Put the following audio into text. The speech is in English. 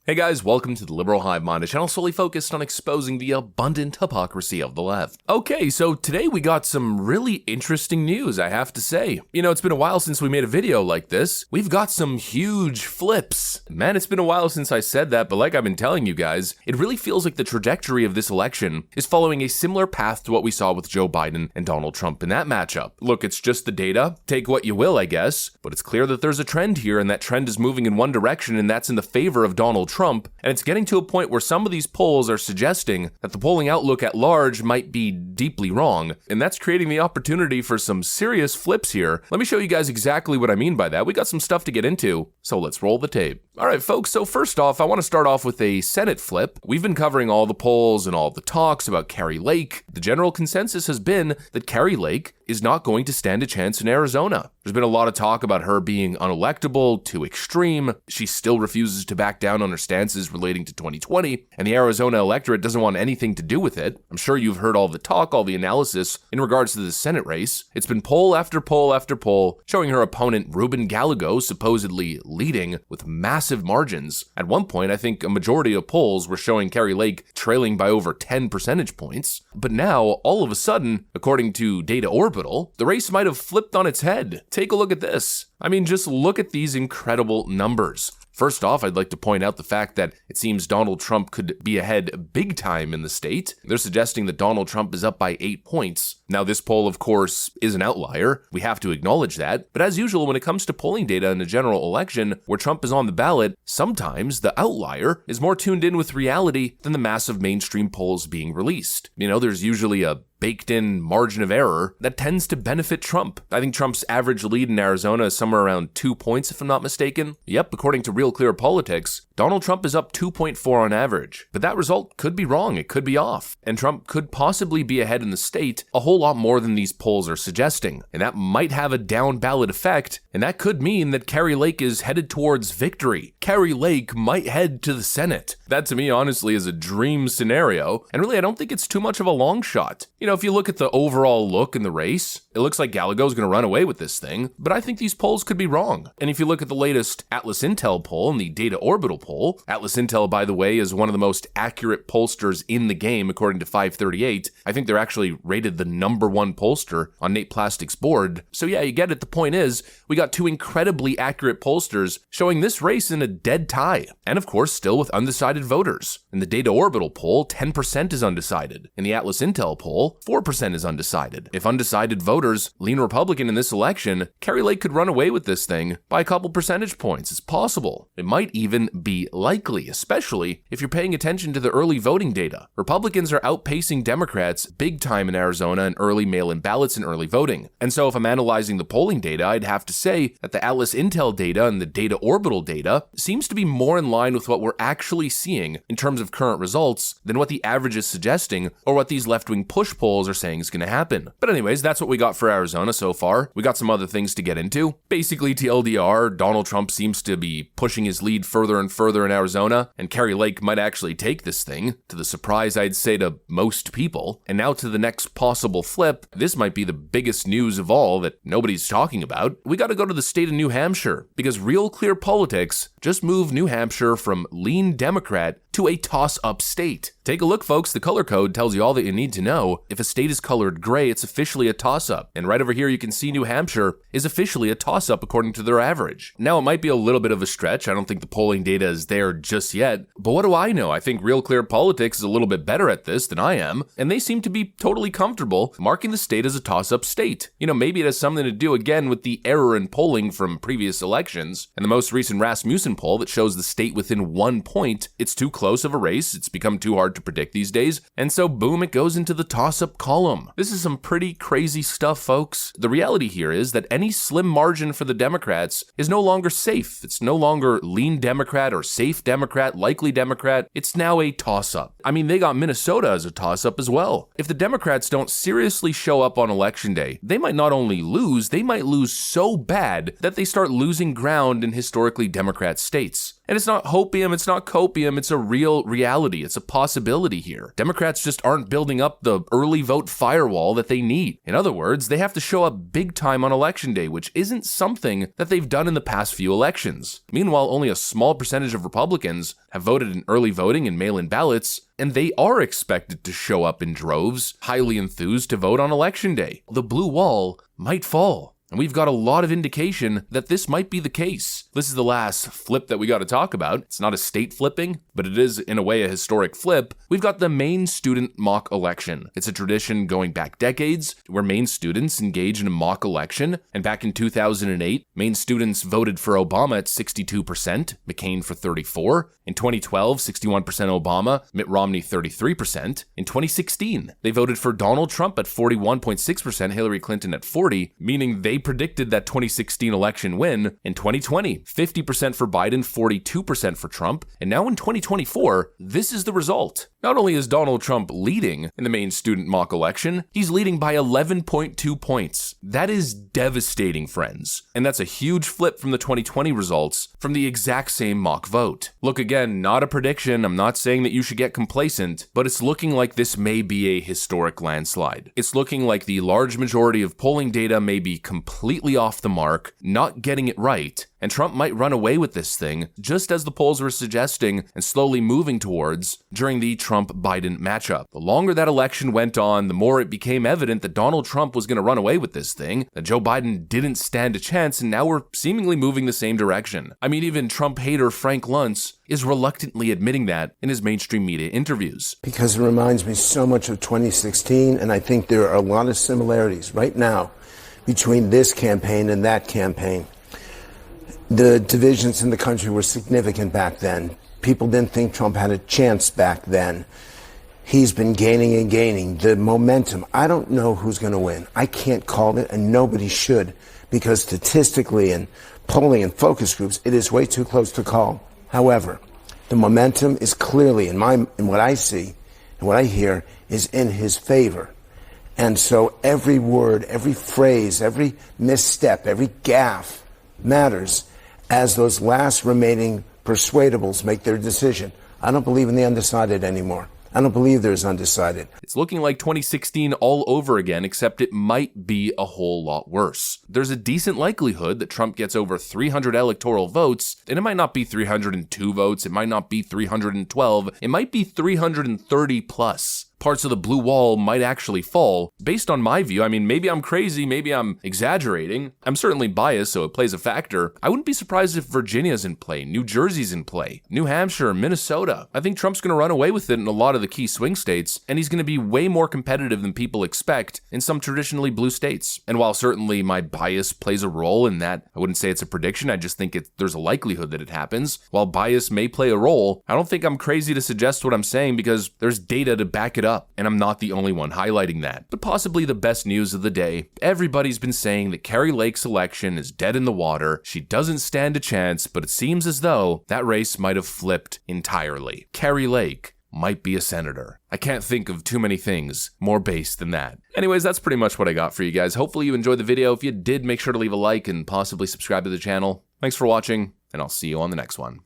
Hey guys, welcome to the Liberal Hive Mind, a channel solely focused on exposing the abundant hypocrisy of the left. Okay, so today we got some really interesting news, I have to say. You know, it's been a while since we made a video like this. We've got some huge flips. Man, it's been a while since I said that, but like I've been telling you guys, it really feels like the trajectory of this election is following a similar path to what we saw with Joe Biden and Donald Trump in that matchup. Look, it's just the data. Take what you will, I guess, but it's clear that there's a trend here, and that trend is moving in one direction, and that's in the favor of Donald Trump, and it's getting to a point where some of these polls are suggesting that the polling outlook at large might be deeply wrong, and that's creating the opportunity for some serious flips here. Let me show you guys exactly what I mean by that. We got some stuff to get into, so let's roll the tape. Alright folks, so first off, I want to start off with a Senate flip. We've been covering all the polls and all the talks about Kari Lake. The general consensus has been that Kari Lake is not going to stand a chance in Arizona. There's been a lot of talk about her being unelectable, too extreme. She still refuses to back down on her stances relating to 2020, and the Arizona electorate doesn't want anything to do with it. I'm sure you've heard all the talk, all the analysis in regards to the Senate race. It's been poll after poll after poll showing her opponent Ruben Gallego supposedly leading with massive margins. At one point, I think a majority of polls were showing Kari Lake trailing by over 10 percentage points. But now, all of a sudden, according to Data Orbital, the race might have flipped on its head. Take a look at this. I mean, just look at these incredible numbers. First off, I'd like to point out the fact that it seems Donald Trump could be ahead big time in the state. They're suggesting that Donald Trump is up by 8 points. Now, this poll, of course, is an outlier. We have to acknowledge that. But as usual, when it comes to polling data in a general election where Trump is on the ballot, sometimes the outlier is more tuned in with reality than the massive mainstream polls being released. You know, there's usually a baked-in margin of error that tends to benefit Trump. I think Trump's average lead in Arizona is somewhere around 2 points, if I'm not mistaken. Yep, according to Real Clear Politics, Donald Trump is up 2.4 on average. But that result could be wrong, it could be off, and Trump could possibly be ahead in the state a whole lot more than these polls are suggesting. And that might have a down-ballot effect, and that could mean that Kari Lake is headed towards victory. Kari Lake might head to the Senate. That to me, honestly, is a dream scenario, and really I don't think it's too much of a long shot. You know, if you look at the overall look in the race, it looks like Gallego's going to run away with this thing, but I think these polls could be wrong. And if you look at the latest Atlas Intel poll and the Data Orbital poll, Atlas Intel, by the way, is one of the most accurate pollsters in the game according to 538. I think they're actually rated the #1 pollster on Nate Plastic's board. So yeah, you get it. The point is, we got two incredibly accurate pollsters showing this race in a dead tie. And of course, still with undecided voters. In the Data Orbital poll, 10% is undecided. In the Atlas Intel poll, 4% is undecided. If undecided voters lean Republican in this election, Kari Lake could run away with this thing by a couple percentage points. It's possible. It might even be likely, especially if you're paying attention to the early voting data. Republicans are outpacing Democrats big time in Arizona in early mail-in ballots and early voting. And so if I'm analyzing the polling data, I'd have to say that the Atlas Intel data and the Data Orbital data seems to be more in line with what we're actually seeing in terms of current results than what the average is suggesting or what these left-wing push polls are saying is going to happen. But anyways, that's what we got for Arizona so far. We got some other things to get into. Basically, TLDR, Donald Trump seems to be pushing his lead further and further in Arizona, and Kari Lake might actually take this thing, to the surprise I'd say to most people. And now to the next possible flip. This might be the biggest news of all that nobody's talking about. We got to go to the state of New Hampshire, because Real Clear Politics just moved New Hampshire from lean Democrat to a toss-up state. Take a look, folks. The color code tells you all that you need to know. If a state is colored gray, it's officially a toss-up. And right over here, you can see New Hampshire is officially a toss-up according to their average. Now, it might be a little bit of a stretch. I don't think the polling data is there just yet. But what do I know? I think Real Clear Politics is a little bit better at this than I am. And they seem to be totally comfortable marking the state as a toss-up state. You know, maybe it has something to do, again, with the error in polling from previous elections. And the most recent Rasmussen poll that shows the state within 1 point, it's too close of a race. It's become too hard to predict these days. And so boom, it goes into the toss-up column. This is some pretty crazy stuff, folks. The reality here is that any slim margin for the Democrats is no longer safe. It's no longer lean Democrat or safe Democrat, likely Democrat. It's now a toss-up. I mean, they got Minnesota as a toss-up as well. If the Democrats don't seriously show up on election day, they might not only lose, they might lose so bad that they start losing ground in historically Democrat states. And it's not hopium, it's not copium, it's a real reality. It's a possibility. instability here. Democrats just aren't building up the early vote firewall that they need. In other words, they have to show up big time on election day, which isn't something that they've done in the past few elections. Meanwhile, only a small percentage of Republicans have voted in early voting and mail-in ballots, and they are expected to show up in droves, highly enthused to vote on election day. The blue wall might fall. And we've got a lot of indication that this might be the case. This is the last flip that we got to talk about. It's not a state flipping, but it is in a way a historic flip. We've got the Maine student mock election. It's a tradition going back decades where Maine students engage in a mock election. And back in 2008, Maine students voted for Obama at 62%, McCain for 34%. In 2012, 61% Obama, Mitt Romney 33%. In 2016, they voted for Donald Trump at 41.6%, Hillary Clinton at 40%, meaning they predicted that 2016 election win. In 2020, 50% for Biden, 42% for Trump. And now in 2024, this is the result. Not only is Donald Trump leading in the Maine student mock election, he's leading by 11.2 points. That is devastating, friends. And that's a huge flip from the 2020 results from the exact same mock vote. Look, again, not a prediction. I'm not saying that you should get complacent, but it's looking like this may be a historic landslide. It's looking like the large majority of polling data may be completely off the mark, not getting it right, and Trump might run away with this thing, just as the polls were suggesting and slowly moving towards during the Trump-Biden matchup. The longer that election went on, the more it became evident that Donald Trump was going to run away with this thing, that Joe Biden didn't stand a chance, and now we're seemingly moving the same direction. I mean, even Trump hater Frank Luntz is reluctantly admitting that in his mainstream media interviews. Because it reminds me so much of 2016, and I think there are a lot of similarities right now between this campaign and that campaign. The divisions in the country were significant back then. People didn't think Trump had a chance back then. He's been gaining and gaining. The momentum, I don't know who's going to win. I can't call it, and nobody should, because statistically and polling and focus groups, it is way too close to call. However, the momentum is clearly, in what I see and what I hear, is in his favor. And so every word, every phrase, every misstep, every gaffe matters as those last remaining persuadables make their decision. I don't believe in the undecided anymore. I don't believe there's undecided. It's looking like 2016 all over again, except it might be a whole lot worse. There's a decent likelihood that Trump gets over 300 electoral votes, and it might not be 302 votes, it might not be 312, it might be 330 plus. Parts of the blue wall might actually fall. Based on my view, I mean, maybe I'm crazy, maybe I'm exaggerating. I'm certainly biased, so it plays a factor. I wouldn't be surprised if Virginia's in play, New Jersey's in play, New Hampshire, Minnesota. I think Trump's going to run away with it in a lot of the key swing states, and he's going to be way more competitive than people expect in some traditionally blue states. And while certainly my bias plays a role in that, I wouldn't say it's a prediction, I just think there's a likelihood that it happens. While bias may play a role, I don't think I'm crazy to suggest what I'm saying because there's data to back it up, and I'm not the only one highlighting that. But possibly the best news of the day, everybody's been saying that Kari Lake's election is dead in the water. She doesn't stand a chance, but it seems as though that race might have flipped entirely. Kari Lake might be a senator. I can't think of too many things more base than that. Anyways, that's pretty much what I got for you guys. Hopefully you enjoyed the video. If you did, make sure to leave a like and possibly subscribe to the channel. Thanks for watching, and I'll see you on the next one.